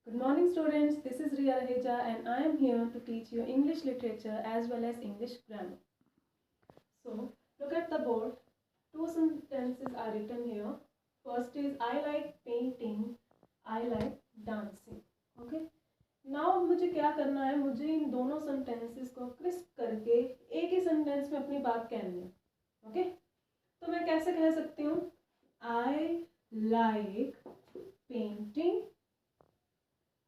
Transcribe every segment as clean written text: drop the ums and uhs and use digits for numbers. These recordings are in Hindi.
Good morning students, this is Riya Raheja and I am here to teach you English literature as well as English grammar. So look at the board, two sentences are written here. First is I like painting, I like dancing. Okay. Now मुझे क्या करना है, मुझे इन दोनों सेंटेंसेस को क्रिस्प करके एक ही सेंटेंस में अपनी बात कहनी है. ओके, तो मैं कैसे कह सकती हूँ I like painting,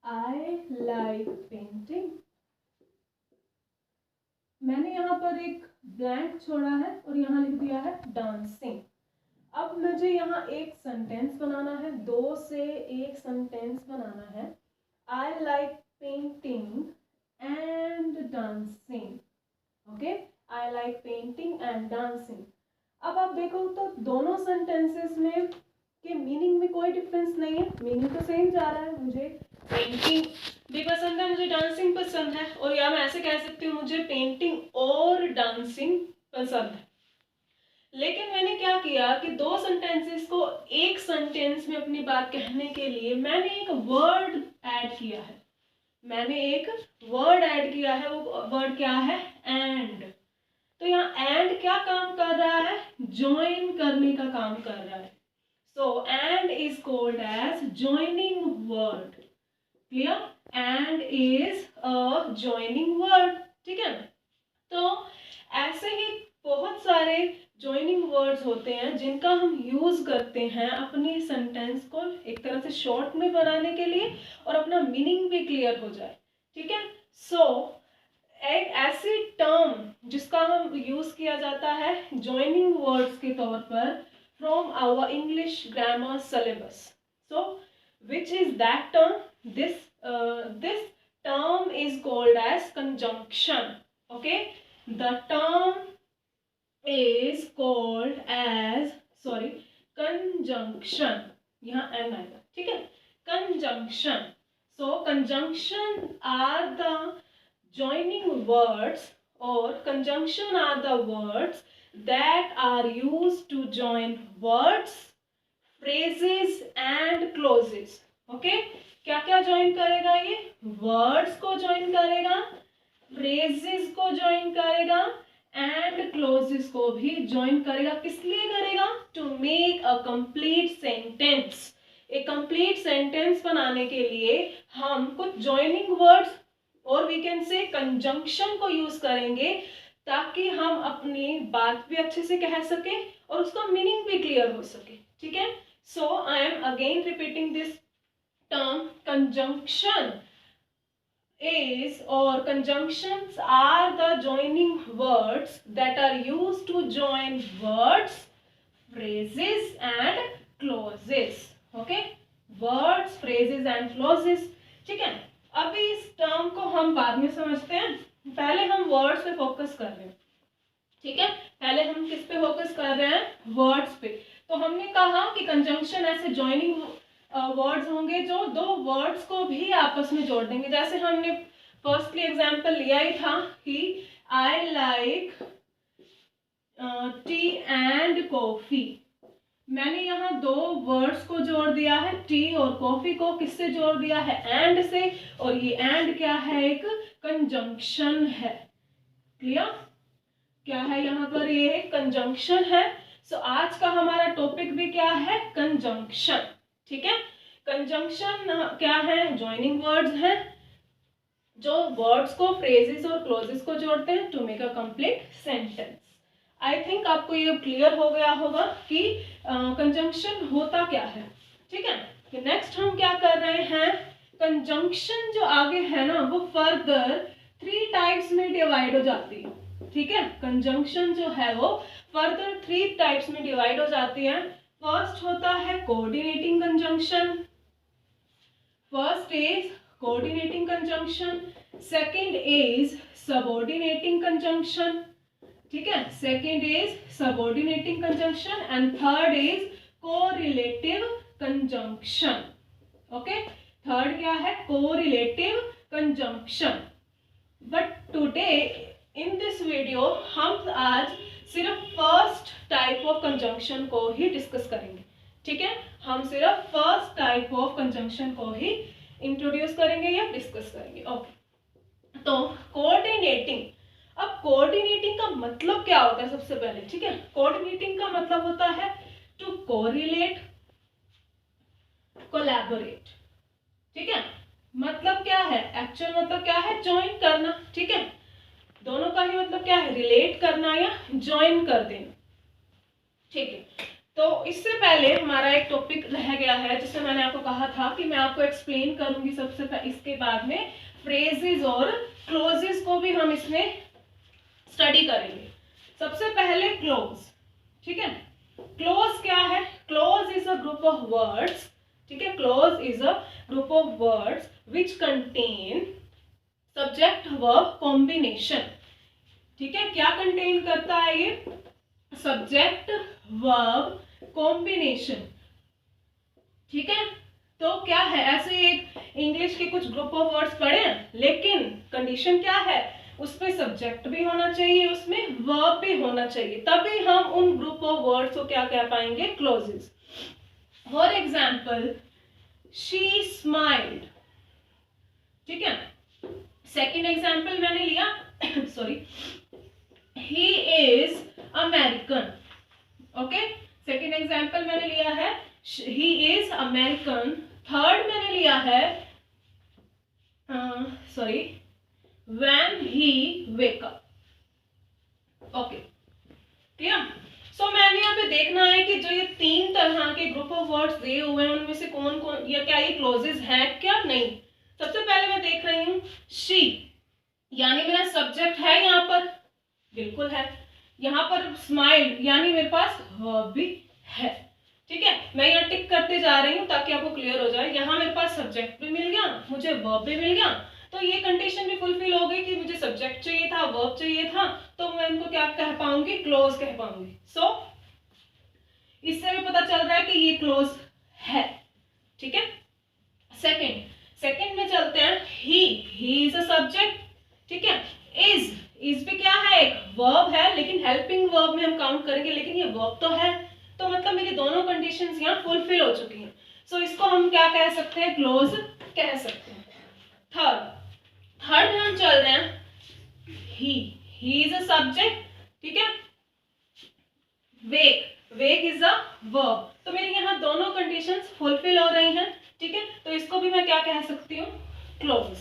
I like painting. मैंने यहाँ पर एक ब्लैंक छोड़ा है और यहाँ लिख दिया है डांसिंग. अब मुझे यहाँ एक सेंटेंस बनाना है, दो से एक सेंटेंस बनाना है. I like painting and dancing. Okay, I like painting and dancing. अब आप देखो तो दोनों सेंटेंसेस में के मीनिंग में कोई डिफरेंस नहीं है, मीनिंग तो सेम जा रहा है. मुझे पेंटिंग भी पसंद है, मुझे डांसिंग पसंद है, और या मैं ऐसे कह सकती हूँ मुझे पेंटिंग और डांसिंग पसंद है. लेकिन मैंने क्या किया कि दो सेंटेंसेस को एक सेंटेंस में अपनी बात कहने के लिए मैंने एक वर्ड ऐड किया है. वो वर्ड क्या है? एंड. तो यहाँ एंड क्या काम कर रहा है? ज्वाइन करने का काम कर रहा है. So and is called as joining word. Clear? And is a joining word. ठीक है. तो ऐसे ही बहुत सारे joining words होते हैं जिनका हम यूज करते हैं अपनी सेंटेंस को एक तरह से शॉर्ट में बनाने के लिए और अपना मीनिंग भी क्लियर हो जाए. ठीक है. सो एक ऐसी टर्म जिसका हम यूज किया जाता है joining words के तौर पर from our English grammar syllabus. So, which is that term? This term is called as conjunction. Okay, the term is called as conjunction. यहाँ n आएगा. ठीक है, conjunction. So, conjunction are the joining words, or conjunction are the words that are used to join words, phrases and clauses. Okay, क्या क्या join करेगा ये? Words को join करेगा, phrases को join करेगा and clauses को भी join करेगा. किस लिए करेगा? To make a complete sentence. एक complete sentence बनाने के लिए हम कुछ joining words और we can say conjunction को use करेंगे ताकि हम अपनी बात भी अच्छे से कह सके और उसका मीनिंग भी क्लियर हो सके. ठीक है. So I am again repeating this term. Conjunction is or conjunctions are the joining words that are used to join words, phrases and clauses. Okay, words, phrases and clauses. ठीक है. अभी इस टर्म को हम बाद में समझते हैं, पहले हम वर्ड्स पे फोकस कर रहे हैं. ठीक है, पहले हम किस पे फोकस कर रहे हैं? वर्ड्स पे. तो हमने कहा कि कंजंक्शन ऐसे जॉइनिंग वर्ड्स होंगे जो दो वर्ड्स को भी आपस में जोड़ देंगे. जैसे हमने फर्स्टली एग्जांपल लिया ही था कि आई लाइक टी एंड कॉफी. मैंने यहाँ दो वर्ड्स को जोड़ दिया है, टी और कॉफी को. किससे जोड़ दिया है? एंड से. और ये एंड क्या है? एक कंजंक्शन है. क्लियर? क्या है यहाँ पर? ये कंजंक्शन है. सो आज का हमारा टॉपिक भी क्या है? कंजंक्शन. ठीक है. कंजंक्शन क्या है? जॉइनिंग वर्ड्स हैं जो वर्ड्स को, फ्रेजेस और क्लोजेस को जोड़ते हैं to make a complete sentence. I think आपको ये क्लियर हो गया होगा कि कंजंक्शन होता क्या है. ठीक है. नेक्स्ट हम क्या कर रहे हैं? कंजंक्शन जो आगे है ना, वो फर्दर 3 टाइप्स में डिवाइड हो जाती है. ठीक है. कंजंक्शन जो है वो फर्दर 3 टाइप्स में डिवाइड हो जाती है. फर्स्ट होता है coordinating conjunction. First is coordinating conjunction. Second is subordinating conjunction. ठीक है. Second is subordinating conjunction and third is correlative conjunction. Okay, third क्या है? Correlative conjunction. But today in this video हम आज सिर्फ फर्स्ट टाइप ऑफ कंजंक्शन को ही डिस्कस करेंगे. ठीक है, हम सिर्फ फर्स्ट टाइप ऑफ कंजंक्शन को ही इंट्रोड्यूस करेंगे या डिस्कस करेंगे। ओके, तो कोऑर्डिनेटिंग। अब कोऑर्डिनेटिंग का मतलब क्या होता है सबसे पहले, ठीक है। कोऑर्डिनेटिंग का मतलब होता है टू कोरिलेट, कोलैबोरेट, ठीक है। मतलब क्या है, एक्चुअल मतलब क्या है, ज्वाइन करना, ठीक है। दोनों का ही मतलब क्या है, रिलेट करना या ज्वाइन कर देना, ठीक है। तो इससे पहले हमारा एक टॉपिक रह गया है जिसमें मैंने आपको कहा था कि मैं आपको एक्सप्लेन करूंगी सबसे पहले, इसके बाद में फ्रेजेस और क्लोजेस को भी हम इसमें स्टडी करेंगे। सबसे पहले क्लोज, ठीक है। क्लोज क्या है, close is a group of words, ठीक है। Close is a group of words which contain subject verb combination, ठीक है। क्या कंटेन करता है ये, सब्जेक्ट वर्ब कॉम्बिनेशन, ठीक है। तो क्या है, ऐसे एक इंग्लिश के कुछ ग्रुप ऑफ वर्ड्स पढ़े हैं, लेकिन कंडीशन क्या है, उसमें सब्जेक्ट भी होना चाहिए, उसमें वर्ब भी होना चाहिए, तभी हम उन ग्रुप ऑफ वर्ड्स को क्या कह पाएंगे, clauses. For example, she smiled, ठीक है। सेकेंड एग्जाम्पल मैंने लिया sorry, he is American, okay. Second example मैंने लिया है ही इज अमेरिकन। थर्ड मैंने लिया है sorry, when he wake up, okay, clear. So मैंने यहाँ पे देखना है कि जो ये तीन तरह के ग्रुप ऑफ वर्ड्स दिए हुए हैं उनमें से कौन कौन, या क्या ये क्लोजेस हैं क्या नहीं। सबसे पहले मैं देख रही हूँ शी, यानी मेरा सब्जेक्ट है यहाँ पर, बिल्कुल है। यहाँ पर स्माइल यानी मेरे पास वर्ब भी है, ठीक है। मैं यहाँ टिक करते जा रही हूँ ताकि आपको क्लियर हो जाए। यहाँ मेरे पास सब्जेक्ट भी मिल गया, मुझे वर्ब भी मिल गया, तो ये कंडीशन भी फुलफिल हो गई कि मुझे सब्जेक्ट चाहिए था, वर्ब चाहिए था, तो मैं इनको क्या कह पाऊंगी, क्लोज कह पाऊंगी। सो इससे भी पता चल रहा है कि ये क्लोज है, ठीक है। सेकंड में चलते हैं, ही इज अ सब्जेक्ट, ठीक है। इज भी क्या है, एक वर्ब है, लेकिन हेल्पिंग वर्ब में हम काउंट करेंगे, लेकिन ये वर्ब तो है, तो मतलब मेरी दोनों कंडीशंस यहाँ फुलफिल हो चुकी हैं। सो इसको हम क्या कह सकते हैं, क्लोज कह सकते हैं। थर्ड में हम चल रहे हैं, ही इज अ सब्जेक्ट, ठीक है। वेक इज अ वर्ब, तो मेरी यहाँ दोनों कंडीशंस फुलफिल हो रही हैं, ठीक है। तो इसको भी मैं क्या कह सकती हूँ, क्लोज।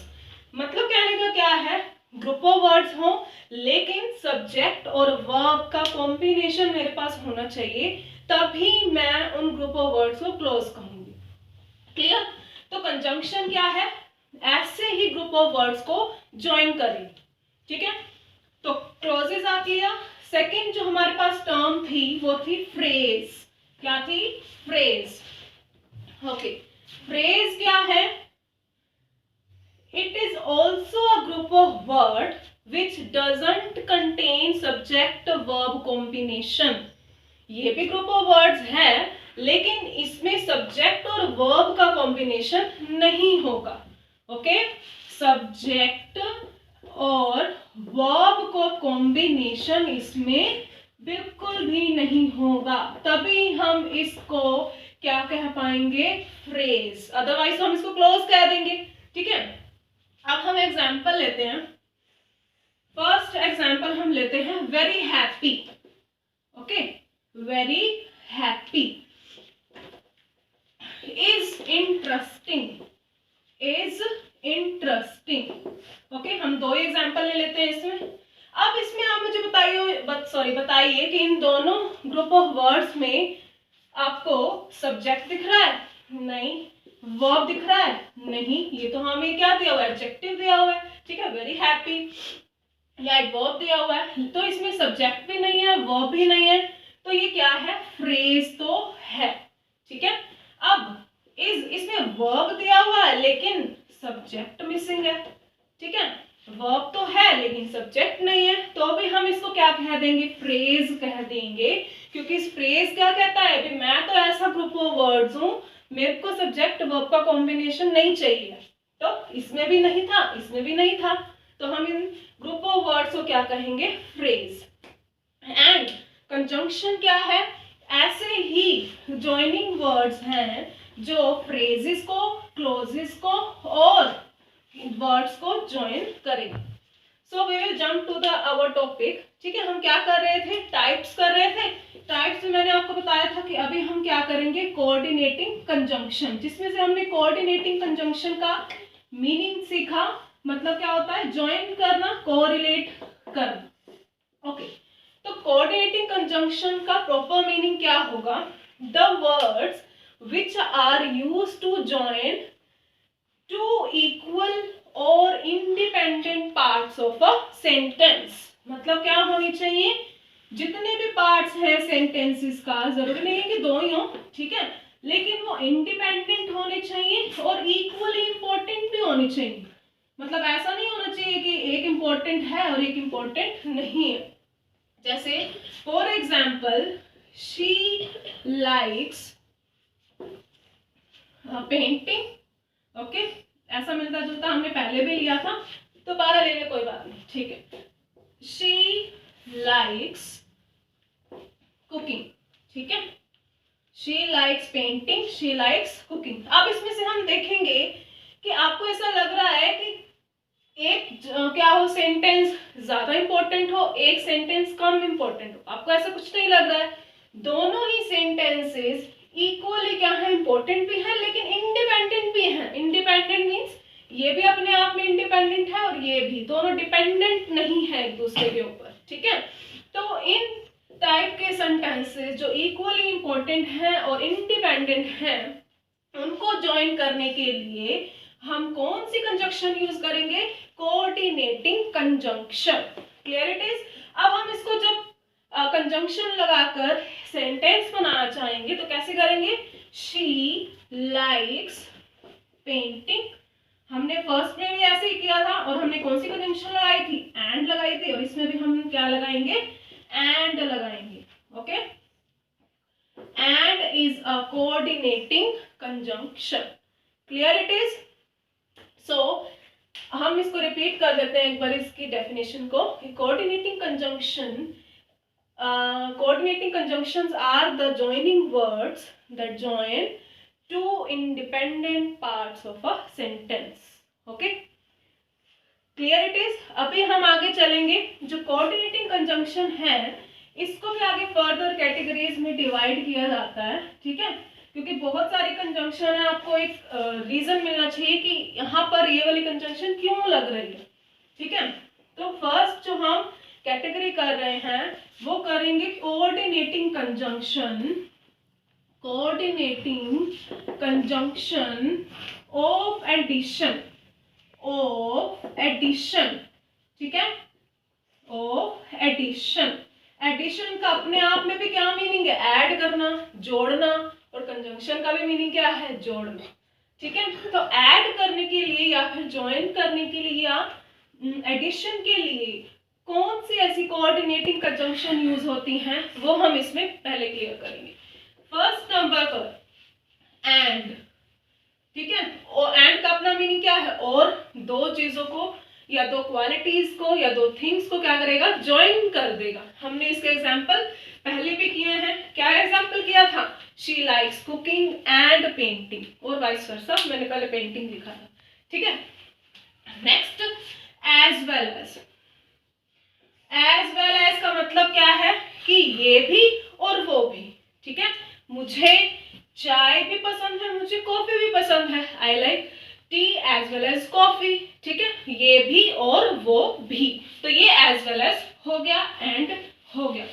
मतलब कहने का क्या है, ग्रुप ऑफ वर्ड्स हो लेकिन सब्जेक्ट और वर्ब का कॉम्बिनेशन मेरे पास होना चाहिए, तभी मैं उन ग्रुप ऑफ वर्ड्स को क्लोज कहूंगी, क्लियर। तो कंजंक्शन क्या है, ऐसे ही ग्रुप ऑफ वर्ड्स को ज्वाइन करेंगे, ठीक है। तो क्लोजेस आ गया। सेकंड जो हमारे पास टर्म थी वो थी फ्रेज, क्या थी, फ्रेज, ओके। फ्रेज क्या है, it is also a group of word which doesn't contain subject verb combination। ये भी ग्रुप ऑफ वर्ड्स है, लेकिन इसमें सब्जेक्ट और वर्ब का कॉम्बिनेशन नहीं होगा, ओके। सब्जेक्ट और वर्ब को कॉम्बिनेशन इसमें बिल्कुल भी नहीं होगा, तभी हम इसको क्या कह पाएंगे, फ्रेज, अदरवाइज हम इसको क्लोज कह देंगे, ठीक है। अब हम एग्जाम्पल लेते हैं। फर्स्ट एग्जाम्पल हम लेते हैं very happy, okay. Very happy, is interesting, is interesting, okay. हम दो एग्जाम्पल ले लेते हैं इसमें। अब इसमें आप मुझे बताइए कि इन दोनों ग्रुप ऑफ वर्ड्स में आपको सब्जेक्ट दिख रहा है, नहीं। वर्ब दिख रहा है, नहीं। ये तो हमें क्या दिया हुआ है, एडजेक्टिव दिया हुआ है, ठीक है। वेरी हैप्पी या वर्ब दिया हुआ है, तो इसमें सब्जेक्ट भी नहीं है, वर्ब भी नहीं है, तो ये क्या है, फ्रेज तो है, ठीक है। अब इसमें वर्ब दिया हुआ है लेकिन सब्जेक्ट मिसिंग है, ठीक है। वर्ब तो है लेकिन सब्जेक्ट नहीं है, तो भी हम इसको क्या कह देंगे, फ्रेज कह देंगे, क्योंकि इस फ्रेज क्या कहता है कि मैं तो ऐसा ग्रुप ऑफ वर्ड्स हूं, मेरे को सब्जेक्ट वर्ब का कॉम्बिनेशन नहीं चाहिए, तो इसमें भी नहीं था, इसमें भी नहीं था, तो हम इन ग्रुप ऑफ वर्ड्स को क्या कहेंगे, फ्रेज। एंड कंजंक्शन क्या है, ऐसे ही ज्वाइनिंग वर्ड्स हैं जो फ्रेजेस को क्लोजेस को और वर्ड्स को ज्वाइन करेंगे। So we will jump to the our topic. ठीक है, हम क्या कर रहे थे, टाइप्स कर रहे थे। टाइप्स में मैंने आपको बताया था कि अभी हम क्या करेंगे, कोऑर्डिनेटिंग कंजंक्शन, जिसमें से हमने कोऑर्डिनेटिंग कंजंक्शन का मीनिंग सीखा। मतलब क्या होता है, ज्वाइन करना, कोरिलेट करना। ओके, तो कोऑर्डिनेटिंग कंजंक्शन का प्रॉपर मीनिंग क्या होगा, the words which are used to join two equal और independent parts of a sentence. मतलब क्या होनी चाहिए, जितने भी पार्ट्स हैं सेंटेंसेस का, जरूरी नहीं है कि दो ही हो, ठीक है, लेकिन वो इंडिपेंडेंट होने चाहिए और इक्वली इंपॉर्टेंट भी होनी चाहिए। मतलब ऐसा नहीं होना चाहिए कि एक इंपॉर्टेंट है और एक इंपॉर्टेंट नहीं है। जैसे for example, she likes painting. Okay, ऐसा मिलता जुलता हमने पहले भी लिया था, तो 12 ले ले, कोई बात नहीं, ठीक है। शी लाइक्स कुकिंग, ठीक है, she likes painting, she likes cooking. अब इसमें से हम देखेंगे कि आपको ऐसा लग रहा है कि एक क्या हो, सेंटेंस ज्यादा इंपॉर्टेंट हो, एक सेंटेंस कम इंपॉर्टेंट हो। आपको ऐसा कुछ नहीं लग रहा है, दोनों ही सेंटेंसेस इक्वली क्या है, इंपॉर्टेंट भी है लेकिन इंडिपेंडेंट भी है। इंडिपेंडेंट मीन्स ये भी अपने आप में इंडिपेंडेंट है और ये भी, दोनों डिपेंडेंट नहीं है एक दूसरे के ऊपर, ठीक है। तो इन टाइप के सेंटेंसेस जो इक्वली इंपॉर्टेंट हैं और इंडिपेंडेंट हैं, उनको ज्वाइन करने के लिए हम कौन सी कंजंक्शन यूज करेंगे, coordinating conjunction. Clear it is. अब हम इसको जब कंजंक्शन लगाकर सेंटेंस बनाना चाहेंगे तो कैसे करेंगे, शी लाइक्स पेंटिंग, हमने फर्स्ट में भी ऐसे ही किया था और हमने कौन सी कंजंक्शन लगाई थी, एंड लगाई थी, और इसमें भी हम क्या लगाएंगे, एंड लगाएंगे। Okay, and is a coordinating conjunction. Clear it is. So हम इसको रिपीट कर देते हैं एक बार इसकी डेफिनेशन को। Coordinating conjunction, coordinating conjunctions are the joining words that join two independent parts of a sentence. Okay, clear it is। अभी हम आगे चलेंगे। जो coordinating conjunction है, इसको भी आगे फर्दर कैटेगरीज में डिवाइड किया जाता है, ठीक है, क्योंकि बहुत सारी कंजंक्शन है। आपको एक रीजन मिलना चाहिए कि यहाँ पर ये वाली कंजंक्शन क्यों लग रही है, ठीक है। तो फर्स्ट जो हम कैटेगरी कर रहे हैं वो करेंगे coordinating conjunction, coordinating conjunction of addition, of addition, ठीक है, ऑफ एडिशन। एडिशन का अपने आप में भी क्या मीनिंग है, ऐड करना, जोड़ना, और कंजंक्शन का भी मीनिंग क्या है, जोड़ना, ठीक है। तो ऐड करने के लिए या फिर ज्वाइन करने के लिए या एडिशन के लिए कौन सी ऐसी कोऑर्डिनेटिंग कंजंक्शन यूज होती हैं, वो हम इसमें पहले क्लियर करेंगे। फर्स्ट नंबर पर एंड, ठीक है, और एंड का अपना मीनिंग क्या है, और दो चीजों को या दो क्वालिटीज को या दो थिंग्स को क्या करेगा, ज्वाइन कर देगा। हमने इसके एग्जांपल पहले भी किए हैं। क्या एग्जांपल किया था, she likes cooking and painting, और वाइस वर्सा, मैंने पहले पेंटिंग लिखा था, ठीक है। Next, as well as. As well as का मतलब क्या है कि ये भी और वो भी, ठीक है। मुझे चाय भी पसंद है, मुझे कॉफी भी पसंद है, I like tea as well as coffee, ठीक है, ये भी और वो भी, तो ये एज वेल एज हो गया, एंड हो गया।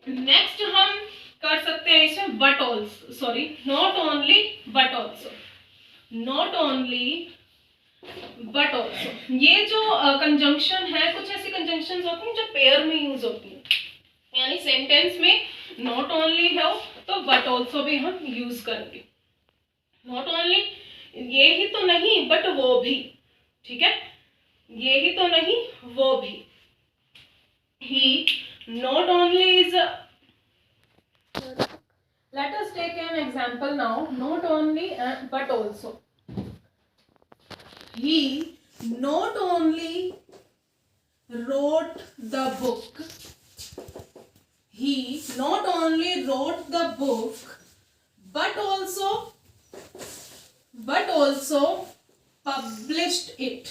नेक्स्ट हम कर सकते हैं इसमें but also, sorry not only but also, not only but also. ये जो कंजंक्शन है, कुछ ऐसी कंजंक्शंस होती हैं जो पेयर में यूज होती हैं, यानी सेंटेंस में नॉट ओनली हो तो बट ऑल्सो भी हम यूज करेंगे। नॉट ओनली, ये ही तो नहीं बट वो भी, ठीक है, ये ही तो नहीं वो भी। ही not only is let us take an example now, not only but also, he not only wrote the book, he not only wrote the book but also but also published it.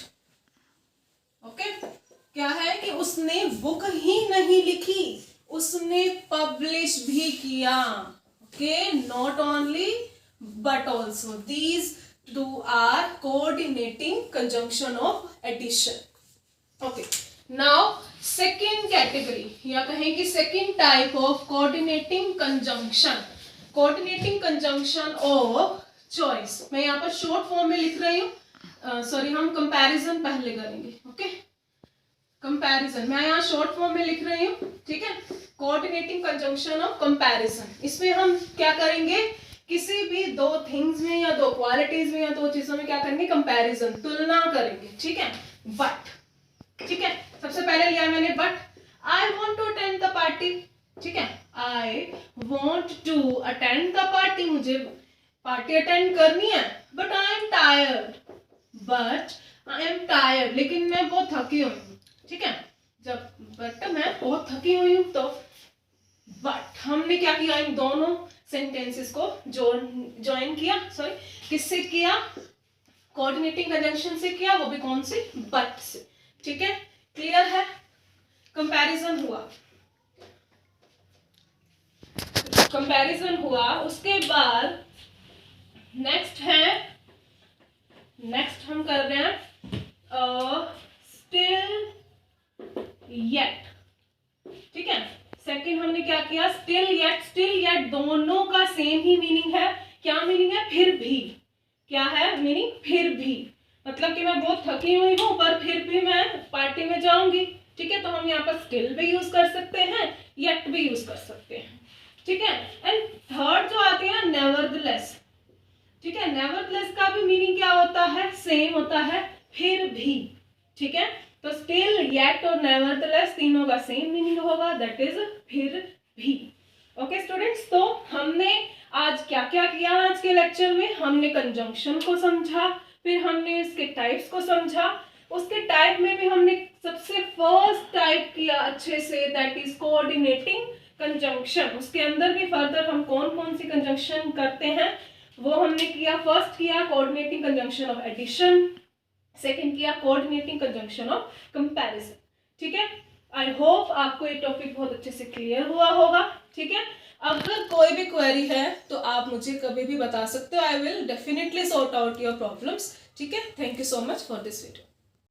Okay क्या है कि उसने बुक ही नहीं लिखी, उसने पब्लिश भी किया. Okay not only but also these two are coordinating conjunction of addition. Okay now second category या कहें कि second type of coordinating conjunction of choice. मैं यहाँ पर short form में लिख रही हूँ, सॉरी हम कंपैरिजन पहले करेंगे. ओके कंपैरिजन मैं यहाँ शॉर्ट फॉर्म में लिख रही हूँ, ठीक है. कोऑर्डिनेटिंग कंजंक्शन ऑफ कंपैरिजन, इसमें हम क्या करेंगे, किसी भी दो थिंग्स में या दो क्वालिटीज में या दो चीजों में क्या करेंगे, कंपैरिजन, तुलना करेंगे. ठीक है. बट ठीक है, सबसे पहले लिया मैंने but. I want to attend the party. ठीक है, I want to attend the party, मुझे पार्टी अटेंड करनी है. बट आई एम टायर्ड, लेकिन मैं बहुत थकी हुई हूँ. ठीक है, जब बट मैं बहुत थकी हुई हूँ तो बट हमने क्या किया, इन दोनों सेंटेंसेस को ज्वाइन किया. सॉरी किससे किया, कोऑर्डिनेटिंग कंजंक्शन से किया, वो भी कौन से, बट से. ठीक है, क्लियर है. कंपैरिजन हुआ, उसके बाद नेक्स्ट हम कर रहे हैं स्टिल येट. ठीक है, सेकंड हमने क्या किया, स्टिल येट दोनों का सेम ही मीनिंग है. क्या मीनिंग है, फिर भी. क्या है मीनिंग, फिर भी, मतलब कि मैं बहुत थकी हुई हूँ पर फिर भी मैं पार्टी में जाऊंगी. ठीक है, तो हम यहाँ पर स्टिल भी यूज कर सकते हैं, येट भी यूज कर सकते हैं. ठीक है, एंड थर्ड जो आती है ना, नेवरदलेस. ठीक है, नेवरदलेस का भी मीनिंग क्या होता है, सेम होता है, फिर भी. ठीक है, तो स्टिल येट और नेवरदलेस तीनों का सेम मीनिंग होगा, दैट इज फिर भी. ओके स्टूडेंट्स, तो हमने आज क्या क्या किया, आज के लेक्चर में हमने कंजंक्शन को समझा, फिर हमने इसके टाइप्स को समझा. उसके टाइप में भी हमने सबसे फर्स्ट टाइप किया अच्छे से, दैट इज कोऑर्डिनेटिंग कंजंक्शन. उसके अंदर भी फर्दर हम कौन कौन सी कंजंक्शन करते हैं वो हमने किया. फर्स्ट किया coordinating conjunction of addition, second किया कोऑर्डिनेटिंग कंजंक्शन ऑफ कंपैरिजन. ठीक है, आई होप आपको ये टॉपिक बहुत अच्छे से क्लियर हुआ होगा. ठीक है, अगर कोई भी क्वेरी है तो आप मुझे कभी भी बता सकते हो. I will definitely sort out your problems. ठीक है, thank you so much for this video.